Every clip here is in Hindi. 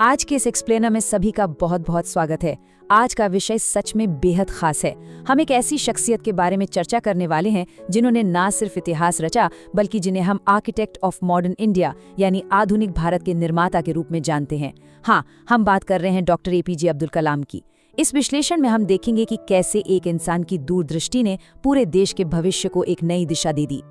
आज के इस एक्सप्लेनर में सभी का बहुत बहुत स्वागत है। आज का विषय सच में बेहद खास है। हम एक ऐसी शख्सियत के बारे में चर्चा करने वाले हैं जिन्होंने ना सिर्फ इतिहास रचा बल्कि जिन्हें हम आर्किटेक्ट ऑफ मॉडर्न इंडिया यानी आधुनिक भारत के निर्माता के रूप में जानते हैं। हाँ, हम बात कर रहे हैं डॉक्टर एपीजे अब्दुल कलाम की। इस विश्लेषण में हम देखेंगे कि कैसे एक इंसान की दूरदृष्टि ने पूरे देश के भविष्य को एक नई दिशा दे दी।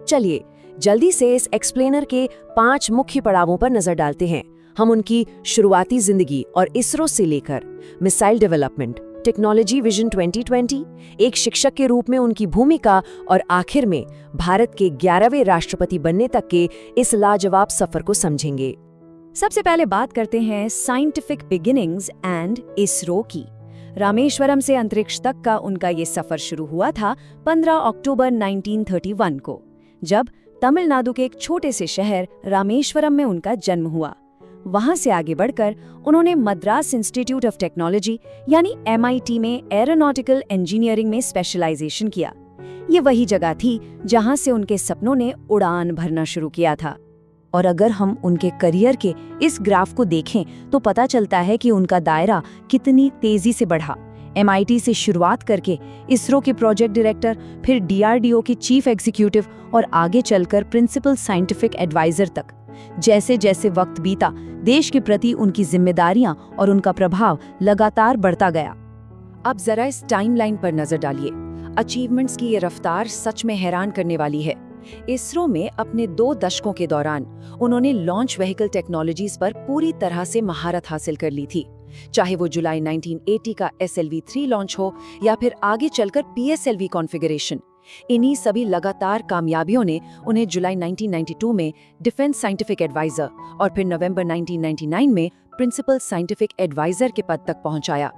चलिए जल्दी से इस एक्सप्लेनर के 5 मुख्य पड़ावों पर नजर डालते हैं। हम उनकी शुरुआती जिंदगी और इसरो से लेकर मिसाइल डेवलपमेंट, टेक्नोलॉजी विजन 2020, एक शिक्षक के रूप में उनकी भूमिका और आखिर में भारत के 11वें राष्ट्रपति बनने तक के इस लाजवाब सफर को समझेंगे। सबसे पहले बात करते हैं साइंटिफिक बिगिनिंग्स एंड इसरो की। रामेश्वरम से अंतरिक्ष तक का उनका ये सफर शुरू हुआ था 15 अक्टूबर 1931 को, जब तमिलनाडु के एक छोटे से शहर रामेश्वरम में उनका जन्म हुआ। वहां से आगे बढ़कर उन्होंने मद्रास इंस्टीट्यूट ऑफ टेक्नोलॉजी यानी MIT में एरोनॉटिकल इंजीनियरिंग में स्पेशलाइजेशन किया। ये वही जगह थी जहां से उनके सपनों ने उड़ान भरना शुरू किया था। और अगर हम उनके करियर के इस ग्राफ को देखें तो पता चलता है कि उनका दायरा कितनी तेजी से बढ़ा। MIT से शुरुआत करके इसरो के प्रोजेक्ट डायरेक्टर, फिर DRDO के चीफ एग्जीक्यूटिव और आगे चलकर प्रिंसिपल साइंटिफिक एडवाइजर तक। जैसे जैसे वक्त बीता, देश के प्रति उनकी जिम्मेदारियां और उनका प्रभाव लगातार बढ़ता गया। अब जरा इस टाइमलाइन पर नजर डालिए। अचीवमेंट्स की ये रफ्तार सच में हैरान करने वाली है। इसरो में अपने 2 दशकों के दौरान उन्होंने लॉन्च व्हीकल टेक्नोलॉजीज पर पूरी तरह से महारत हासिल कर ली थी। चाहे वो जुलाई 1980 का SLV-3 लॉन्च हो या फिर आगे चलकर PSLV कॉन्फ़िगरेशन। इन्हीं सभी लगातार कामयाबियों ने उन्हें जुलाई 1992 में डिफेंस साइंटिफिक एडवाइजर और फिर नवंबर 1999 में प्रिंसिपल साइंटिफिक एडवाइजर के पद तक पहुंचाया।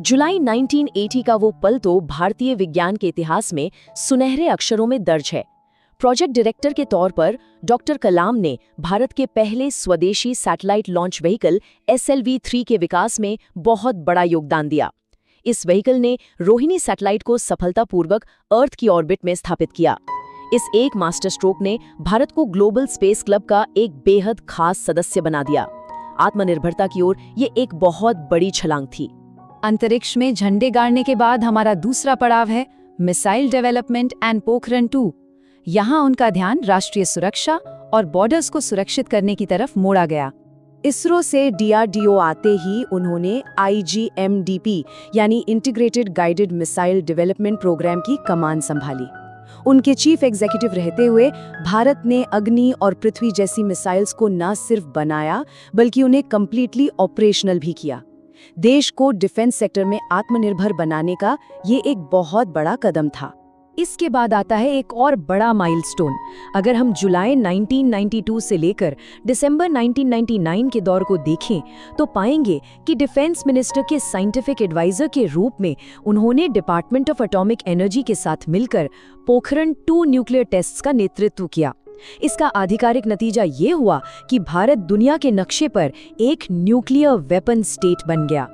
जुलाई 1980 का वो पल तो भारतीय विज्ञान के इतिहास में सुनहरे अक्षरों में दर्ज है। प्रोजेक्ट डायरेक्टर के तौर पर डॉक्टर कलाम ने भारत के पहले स्वदेशी सैटेलाइट लॉन्च व्हीकल SLV-3 के विकास में बहुत बड़ा योगदान दिया। इस व्हीकल ने रोहिणी सैटेलाइट को सफलतापूर्वक अर्थ की ऑर्बिट में स्थापित किया। इस एक मास्टर स्ट्रोक ने भारत को ग्लोबल स्पेस क्लब का एक बेहद खास सदस्य बना दिया। आत्मनिर्भरता की ओर ये एक बहुत बड़ी छलांग थी। अंतरिक्ष में झंडे गाड़ने के बाद हमारा दूसरा पड़ाव है मिसाइल डेवलपमेंट एंड पोखरण-2। यहाँ उनका ध्यान राष्ट्रीय सुरक्षा और बॉर्डर्स को सुरक्षित करने की तरफ मोड़ा गया। इसरो से DRDO आते ही उन्होंने IGMDP यानी integrated guided missile development programme की कमान संभाली। उनके चीफ एग्जीक्यूटिव रहते हुए भारत ने अग्नि और पृथ्वी जैसी मिसाइल्स को न सिर्फ बनाया बल्कि उन्हें कंप्लीटली ऑपरेशनल भी किया। देश को डिफेंस सेक्टर में आत्मनिर्भर बनाने का ये एक बहुत बड़ा कदम था। इसके बाद आता है एक और बड़ा माइलस्टोन। अगर हम जुलाई 1992 से लेकर दिसंबर 1999 के दौर को देखें तो पाएंगे कि डिफेंस मिनिस्टर के साइंटिफिक एडवाइजर के रूप में उन्होंने डिपार्टमेंट ऑफ एटॉमिक एनर्जी के साथ मिलकर पोखरण-2 न्यूक्लियर टेस्ट्स का नेतृत्व किया। इसका आधिकारिक नतीजा ये हुआ कि भारत दुनिया के नक्शे पर एक न्यूक्लियर वेपन स्टेट बन गया।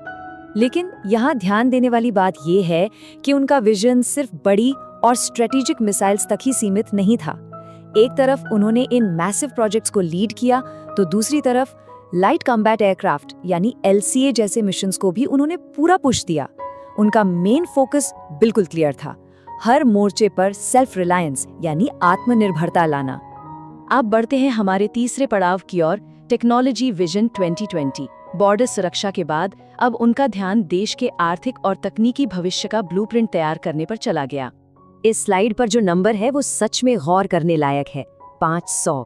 लेकिन यहाँ ध्यान देने वाली बात ये है कि उनका विजन सिर्फ बड़ी और स्ट्रेटेजिक मिसाइल्स तक ही सीमित नहीं था। एक तरफ उन्होंने इन मैसिव प्रोजेक्ट्स को लीड किया तो दूसरी तरफ लाइट कॉम्बैट एयरक्राफ्ट यानी LCA जैसे मिशंस को भी उन्होंने पूरा पुश दिया। उनका मेन फोकस बिल्कुल क्लियर था, हर मोर्चे पर सेल्फ रिलायंस यानी आत्मनिर्भरता लाना। अब बढ़ते हैं हमारे तीसरे पड़ाव की ओर, टेक्नोलॉजी विजन 2020। बॉर्डर सुरक्षा के बाद अब उनका ध्यान देश के आर्थिक और तकनीकी भविष्य का ब्लूप्रिंट तैयार करने पर चला गया। इस स्लाइड पर जो नंबर है वो सच में गौर करने लायक है, 500।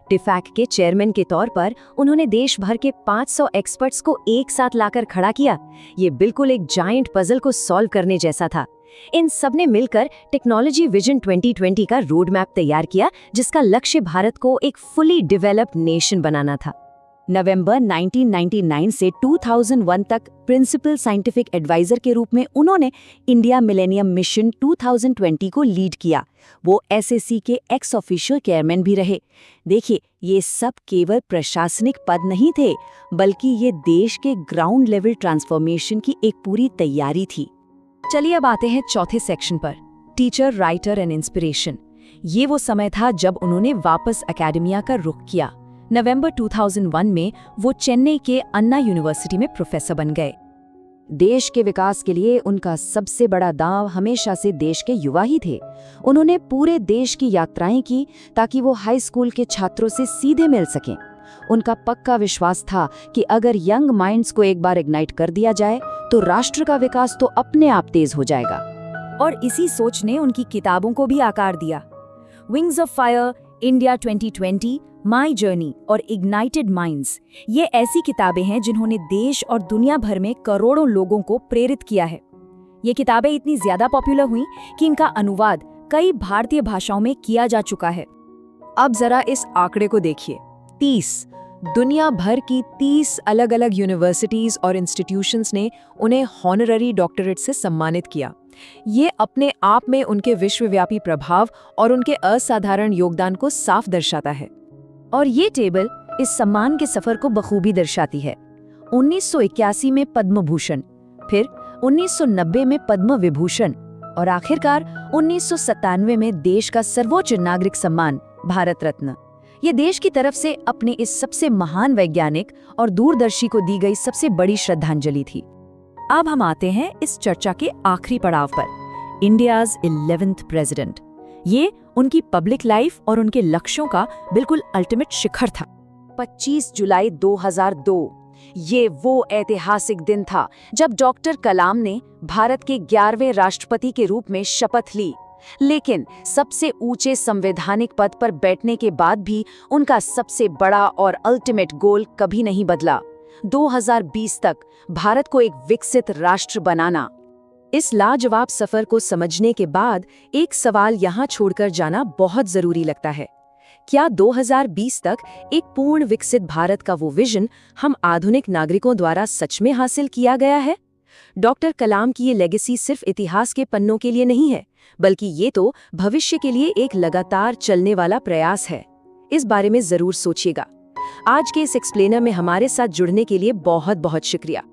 डिफैक के चेयरमैन के तौर पर उन्होंने देश भर के 500 एक्सपर्ट्स को एक साथ लाकर खड़ा किया। ये बिल्कुल एक जायंट पजल को सॉल्व करने जैसा था। इन सब ने मिलकर टेक्नोलॉजी विजन 2020 का रोड मैप तैयार किया, जिसका लक्ष्य भारत को एक फुली डेवलप्ड नेशन बनाना था। नवंबर 1999 से 2001 तक प्रिंसिपल साइंटिफिक एडवाइजर के रूप में उन्होंने इंडिया मिलेनियम मिशन 2020 को लीड किया। वो SAC के एक्स ऑफिशियल चेयरमैन भी रहे। देखिए, ये सब केवल प्रशासनिक पद नहीं थे, बल्कि ये देश के ग्राउंड लेवल ट्रांसफॉर्मेशन की एक पूरी तैयारी थी। चलिए अब आते हैं चौथे सेक्शन पर, टीचर, राइटर एंड इंस्पिरेशन। ये वो समय था जब उन्होंने वापस एकेडमिया का रुख किया। नवंबर 2001 में वो चेन्नई के अन्ना यूनिवर्सिटी में प्रोफेसर बन गए। देश के विकास के लिए उनका सबसे बड़ा दांव हमेशा से देश के युवा ही थे। उन्होंने पूरे देश की यात्राएं की ताकि वो हाई स्कूल के छात्रों से सीधे मिल सकें। उनका पक्का विश्वास था कि अगर यंग माइंड्स को एक बार इग्नाइट कर दिया जाए तो राष्ट्र का विकास तो अपने आप तेज हो जाएगा। और इसी सोच ने उनकी किताबों को भी आकार दिया। Wings of fire, India 2020, my journey और इग्नाइटेड माइंड्स, ये ऐसी किताबें हैं जिन्होंने देश और दुनिया भर में करोड़ों लोगों को प्रेरित किया है। ये किताबें इतनी ज्यादा पॉपुलर हुई कि इनका अनुवाद कई भारतीय भाषाओं में किया जा चुका है। अब जरा इस आंकड़े को देखिए, 30। दुनिया भर की 30 अलग अलग यूनिवर्सिटीज और इंस्टीट्यूशंस ने उन्हें हॉनररी डॉक्टरेट से सम्मानित किया। ये अपने आप में उनके विश्वव्यापी प्रभाव और उनके असाधारण योगदान को साफ दर्शाता है। और ये टेबल इस सम्मान के सफर को बखूबी दर्शाती है। 1981 में पद्म भूषण, फिर 1990 में पद्म विभूषण और आखिरकार 1997 में देश का सर्वोच्च नागरिक सम्मान भारत रत्न। ये देश की तरफ से अपने इस सबसे महान वैज्ञानिक और दूरदर्शी को दी गई सबसे बड़ी श्रद्धांजलि थी। अब हम आते हैं इस चर्चा के आखिरी पड़ाव पर, इंडियाज 11th प्रेसिडेंट। ये उनकी पब्लिक लाइफ और उनके लक्ष्यों का बिल्कुल अल्टीमेट शिखर था। 25 जुलाई 2002, ये वो ऐतिहासिक दिन था जब डॉक्टर कलाम ने भारत के 11वें राष्ट्रपति के रूप में शपथ ली। लेकिन सबसे ऊंचे संवैधानिक पद पर बैठने के बाद भी उनका सबसे बड़ा और अल्टीमेट गोल कभी नहीं बदला, 2020 तक भारत को एक विकसित राष्ट्र बनाना। इस लाजवाब सफर को समझने के बाद एक सवाल यहाँ छोड़कर जाना बहुत जरूरी लगता है। क्या 2020 तक एक पूर्ण विकसित भारत का वो विजन हम आधुनिक नागरिकों द्वारा सच में हासिल किया गया है? डॉक्टर कलाम की ये लेगेसी सिर्फ इतिहास के पन्नों के लिए नहीं है, बल्कि ये तो भविष्य के लिए एक लगातार चलने वाला प्रयास है। इस बारे में जरूर सोचिएगा। आज के इस एक्सप्लेनर में हमारे साथ जुड़ने के लिए बहुत बहुत शुक्रिया।